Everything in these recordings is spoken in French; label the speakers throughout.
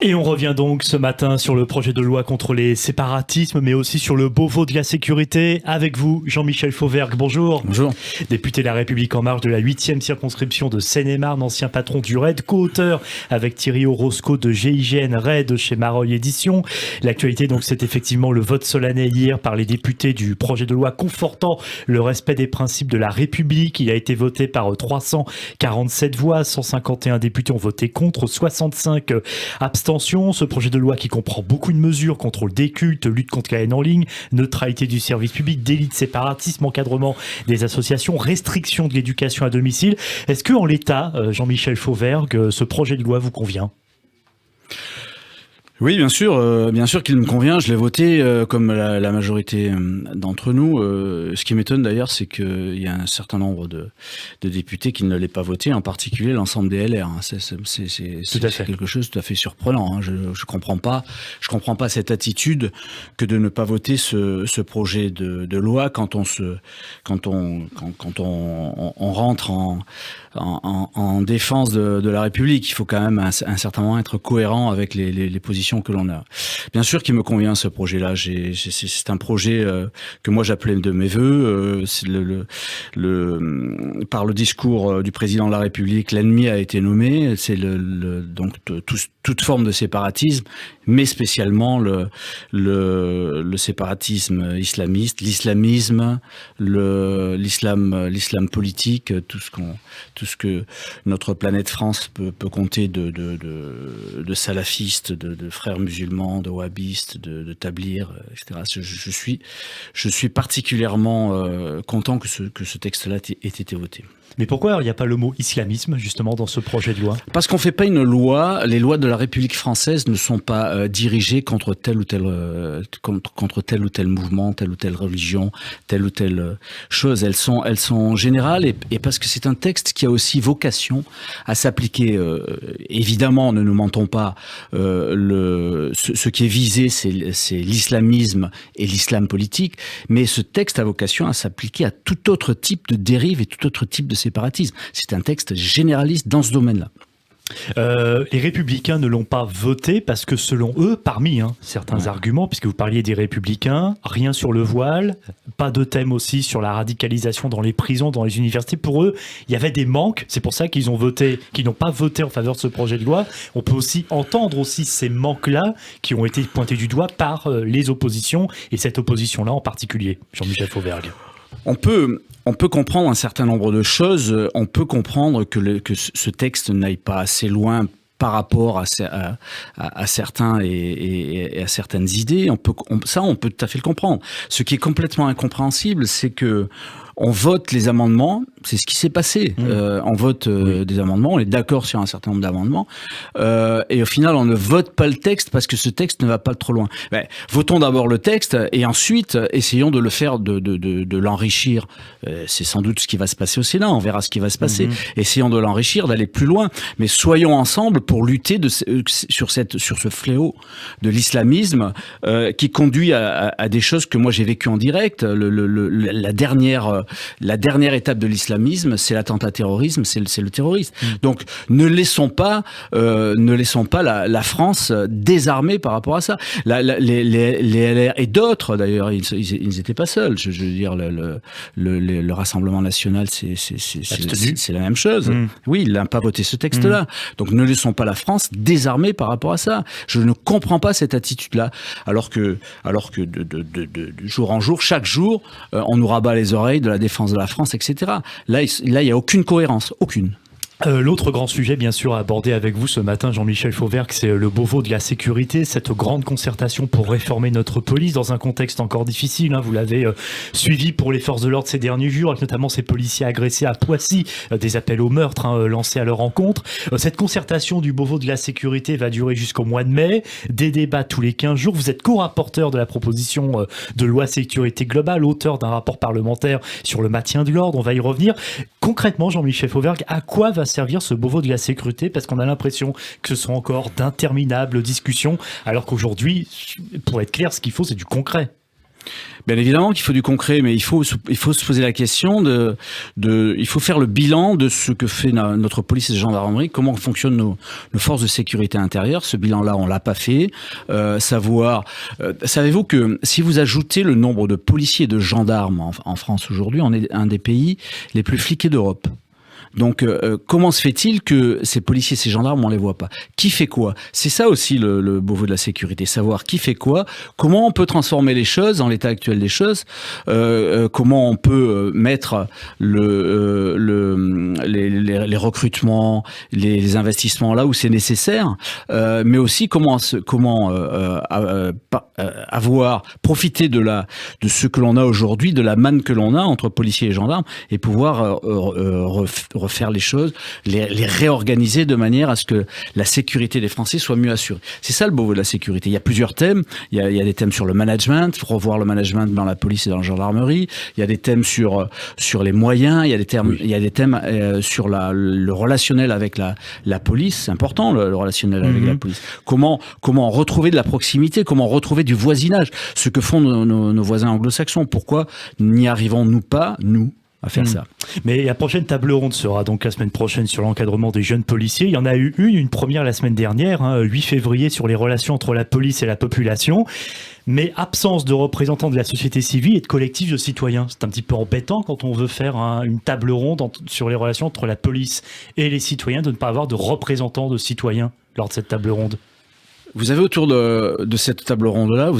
Speaker 1: Et on revient donc ce matin sur le projet de loi contre les séparatismes, mais aussi sur le Beauvau de la sécurité. Avec vous, Jean-Michel Fauvergue, bonjour.
Speaker 2: Bonjour.
Speaker 1: Député de La République En Marche de la 8e circonscription de Seine-et-Marne, ancien patron du RAID, co-auteur avec Thierry Orozco de GIGN RAID chez Marolles Éditions. L'actualité, donc, c'est effectivement le vote solennel hier par les députés du projet de loi confortant le respect des principes de la République. Il a été voté par 347 voix, 151 députés ont voté contre, 65 abstentions. Ce projet de loi qui comprend beaucoup de mesures, contrôle des cultes, lutte contre la haine en ligne, neutralité du service public, délit de séparatisme, encadrement des associations, restriction de l'éducation à domicile. Est-ce que en l'état, Jean-Michel Fauvergue, ce projet de loi vous convient ?
Speaker 2: Oui, bien sûr qu'il me convient. Je l'ai voté comme la majorité d'entre nous. Ce qui m'étonne d'ailleurs, c'est qu'il y a un certain nombre de députés qui ne l'aient pas voté, en particulier l'ensemble des LR. C'est quelque chose de tout à fait surprenant. Je comprends pas cette attitude que de ne pas voter ce projet de loi quand on rentre en défense de la République. Il faut quand même un certain moment être cohérent avec les positions que l'on a. Bien sûr qu'il me convient ce projet-là. C'est un projet que moi j'appelais de mes voeux. Par le discours du président de la République, l'ennemi a été nommé. C'est donc toute forme de séparatisme, mais spécialement le séparatisme islamiste, l'islamisme, l'islam politique, tout ce que notre planète France peut compter de salafistes, de frères musulmans, de wahhabistes, de tablirs, etc. Je suis particulièrement content que ce texte-là ait été voté.
Speaker 1: Mais pourquoi il n'y a pas le mot islamisme, justement, dans ce projet de loi ?
Speaker 2: Parce qu'on ne fait pas une loi. Les lois de la République française ne sont pas dirigées contre tel ou tel mouvement, telle ou telle religion, telle ou telle chose. Elles sont générales et parce que c'est un texte qui a aussi vocation à s'appliquer. Évidemment, ne nous mentons pas, ce qui est visé, c'est l'islamisme et l'islam politique, mais ce texte a vocation à s'appliquer à tout autre type de dérive et tout autre type de séparatisme. C'est un texte généraliste dans ce domaine-là.
Speaker 1: Les Républicains ne l'ont pas voté parce que selon eux, parmi certains arguments, puisque vous parliez des Républicains, rien sur le voile, pas de thème aussi sur la radicalisation dans les prisons, dans les universités. Pour eux, il y avait des manques. C'est pour ça qu'ils n'ont pas voté en faveur de ce projet de loi. On peut aussi entendre ces manques-là qui ont été pointés du doigt par les oppositions et cette opposition-là en particulier. Jean-Michel Fauvergue.
Speaker 2: On peut comprendre un certain nombre de choses. On peut comprendre que ce texte n'aille pas assez loin par rapport à certains et à certaines idées. On peut tout à fait le comprendre. Ce qui est complètement incompréhensible, c'est que on vote les amendements, c'est ce qui s'est passé. On vote des amendements, on est d'accord sur un certain nombre d'amendements, et au final, on ne vote pas le texte parce que ce texte ne va pas trop loin. Votons d'abord le texte et ensuite essayons de le faire, de l'enrichir. C'est sans doute ce qui va se passer au Sénat, on verra ce qui va se passer. Essayons de l'enrichir, d'aller plus loin, mais soyons ensemble pour lutter sur ce fléau de l'islamisme qui conduit à des choses que moi j'ai vécues en direct. La dernière étape de l'islamisme, c'est l'attentat terrorisme, c'est le terrorisme. Donc ne laissons pas la France désarmée par rapport à ça. Les LR et d'autres d'ailleurs, ils n'étaient pas seuls. Je veux dire, le Rassemblement national, c'est la même chose. Oui, il n'a pas voté ce texte-là. Donc ne laissons pas la France désarmée par rapport à ça. Je ne comprends pas cette attitude-là. Alors que de jour en jour, chaque jour, on nous rabat les oreilles de la défense de la France, etc. Là, il n'y a aucune cohérence, aucune.
Speaker 1: L'autre grand sujet, bien sûr, à aborder avec vous ce matin, Jean-Michel Fauvergue, c'est le Beauvau de la sécurité, cette grande concertation pour réformer notre police dans un contexte encore difficile. Vous l'avez suivi pour les forces de l'ordre ces derniers jours, avec notamment ces policiers agressés à Poissy, des appels au meurtre lancés à leur encontre. Cette concertation du Beauvau de la sécurité va durer jusqu'au mois de mai, des débats tous les 15 jours. Vous êtes co-rapporteur de la proposition de loi sécurité globale, auteur d'un rapport parlementaire sur le maintien de l'ordre. On va y revenir. Concrètement, Jean-Michel Fauvergue, à quoi va servir ce Beauvau de la sécurité, parce qu'on a l'impression que ce sont encore d'interminables discussions, alors qu'aujourd'hui, pour être clair, ce qu'il faut, c'est du concret.
Speaker 2: Bien évidemment qu'il faut du concret, mais il faut se poser la question il faut faire le bilan de ce que fait notre police et la gendarmerie, comment fonctionnent nos forces de sécurité intérieure. Ce bilan-là, on l'a pas fait. Savez-vous que si vous ajoutez le nombre de policiers et de gendarmes en France aujourd'hui, on est un des pays les plus fliqués d'Europe. Donc, comment se fait-il que ces policiers, ces gendarmes, on les voit pas? Qui fait quoi? C'est ça aussi le beau de la sécurité, savoir qui fait quoi, comment on peut transformer les choses dans l'état actuel des choses, comment on peut mettre les recrutements, les investissements là où c'est nécessaire, mais aussi comment profiter de ce que l'on a aujourd'hui, de la manne que l'on a entre policiers et gendarmes, et pouvoir refaire les choses, les réorganiser de manière à ce que la sécurité des Français soit mieux assurée. C'est ça le beau de la sécurité. Il y a plusieurs thèmes. Il y a des thèmes sur le management, revoir le management dans la police et dans la gendarmerie. Il y a des thèmes sur les moyens. Il y a des thèmes sur le relationnel avec la police. C'est important le relationnel avec la police. Comment retrouver de la proximité, comment retrouver du voisinage, ce que font nos voisins anglo-saxons. Pourquoi n'y arrivons-nous pas, nous, à faire ça?
Speaker 1: Mais la prochaine table ronde sera donc la semaine prochaine sur l'encadrement des jeunes policiers. Il y en a eu une première la semaine dernière, 8 février, sur les relations entre la police et la population. Mais absence de représentants de la société civile et de collectifs de citoyens. C'est un petit peu embêtant quand on veut faire une table ronde sur les relations entre la police et les citoyens de ne pas avoir de représentants de citoyens lors de cette table ronde.
Speaker 2: Vous aviez autour de cette table ronde-là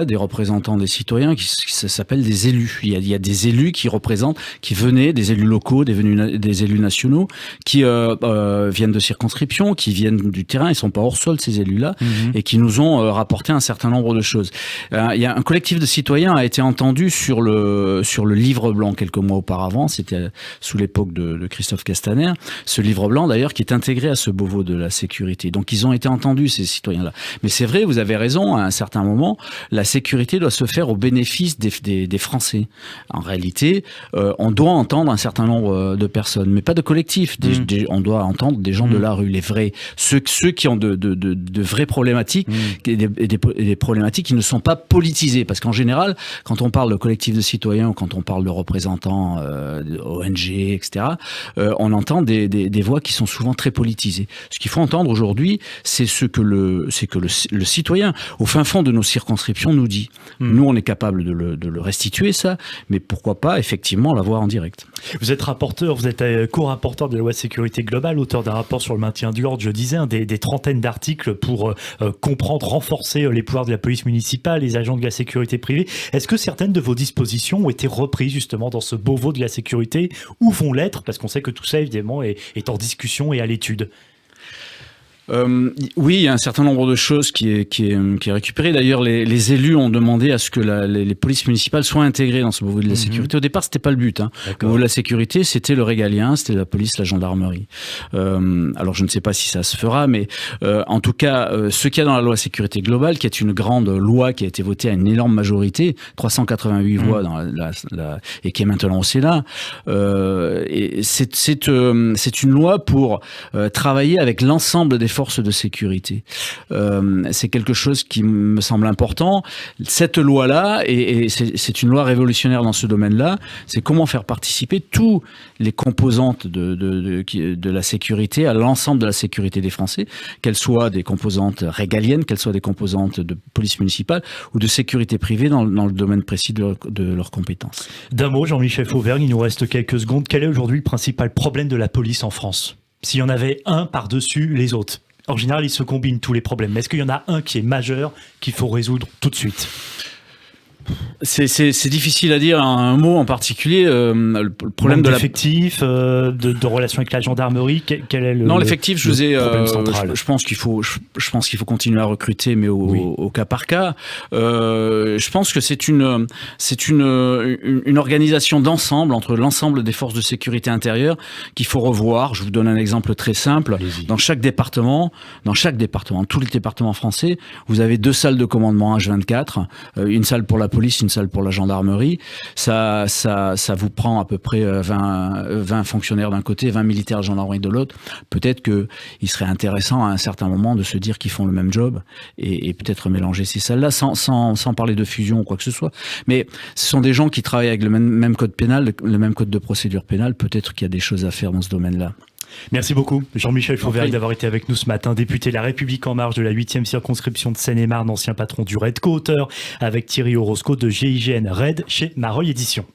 Speaker 2: des représentants des citoyens ça s'appelle des élus. Il y a des élus qui représentent, qui venaient, des élus locaux, des élus nationaux, qui viennent de circonscriptions, qui viennent du terrain, ils sont pas hors sol ces élus-là, et qui nous ont rapporté un certain nombre de choses. Il y a un collectif de citoyens a été entendu sur le livre blanc quelques mois auparavant, c'était sous l'époque de Christophe Castaner, ce livre blanc d'ailleurs qui est intégré à ce Beauvau de la sécurité. Donc ils ont été entendus, ces citoyens-là. Mais c'est vrai, vous avez raison, à un certain moment, la sécurité doit se faire au bénéfice des Français. En réalité, on doit entendre un certain nombre de personnes, mais pas de collectifs. On doit entendre des gens de la rue, les vrais, ceux qui ont de vraies problématiques, et des problématiques qui ne sont pas politisées. Parce qu'en général, quand on parle de collectifs de citoyens ou quand on parle de représentants ONG, etc., on entend des voix qui sont souvent très politisées. Ce qu'il faut entendre aujourd'hui, c'est que le citoyen, au fin fond de nos circonscriptions, nous dit. Nous, on est capable de le restituer, ça, mais pourquoi pas, effectivement, l'avoir en direct.
Speaker 1: Vous êtes rapporteur, vous êtes co-rapporteur de la loi de sécurité globale, auteur d'un rapport sur le maintien de l'ordre, je disais, des trentaines d'articles pour comprendre, renforcer les pouvoirs de la police municipale, les agents de la sécurité privée. Est-ce que certaines de vos dispositions ont été reprises justement dans ce Beauvau de la sécurité, ou vont l'être, parce qu'on sait que tout ça, évidemment, est en discussion et à l'étude?
Speaker 2: Oui, il y a un certain nombre de choses qui est récupéré. D'ailleurs, les élus ont demandé à ce que les polices municipales soient intégrées dans ce Beauvau de la sécurité. Au départ, c'était pas le but. Le Beauvau de la sécurité, c'était le régalien, c'était la police, la gendarmerie. Alors, je ne sais pas si ça se fera, mais en tout cas, ce qu'il y a dans la loi sécurité globale, qui est une grande loi qui a été votée à une énorme majorité, 388 voix et qui est maintenant au Sénat, et c'est une loi pour travailler avec l'ensemble des forces de sécurité. C'est quelque chose qui me semble important. Cette loi-là, et c'est une loi révolutionnaire dans ce domaine-là, c'est comment faire participer tous les composantes de la sécurité à l'ensemble de la sécurité des Français, qu'elles soient des composantes régaliennes, qu'elles soient des composantes de police municipale ou de sécurité privée dans le domaine précis de leurs compétences.
Speaker 1: D'un mot, Jean-Michel Fauvergue, il nous reste quelques secondes. Quel est aujourd'hui le principal problème de la police en France? S'il y en avait un par-dessus les autres? En général, ils se combinent tous les problèmes. Mais est-ce qu'il y en a un qui est majeur, qu'il faut résoudre tout de suite?
Speaker 2: C'est difficile à dire un mot en particulier. Le problème de
Speaker 1: l'effectif, de relation avec la gendarmerie. Quel est
Speaker 2: l'effectif, je pense qu'il faut continuer à recruter, mais au cas par cas. Je pense que c'est une organisation d'ensemble entre l'ensemble des forces de sécurité intérieure qu'il faut revoir. Je vous donne un exemple très simple. Dans chaque département, tous les départements français, vous avez 2 salles de commandement H24, une salle pour la police, une salle pour la gendarmerie. Ça vous prend à peu près 20 fonctionnaires d'un côté, 20 militaires de gendarmerie de l'autre. Peut-être qu'il serait intéressant à un certain moment de se dire qu'ils font le même job et peut-être mélanger ces salles-là sans parler de fusion ou quoi que ce soit. Mais ce sont des gens qui travaillent avec le même code pénal, le même code de procédure pénale. Peut-être qu'il y a des choses à faire dans ce domaine-là.
Speaker 1: Merci beaucoup, Jean-Michel Fauvergue, d'avoir été avec nous ce matin, député La République En Marche de la 8e circonscription de Seine-et-Marne, ancien patron du RAID, co-auteur avec Thierry Orozco de GIGN RAID chez Mareuil Éditions.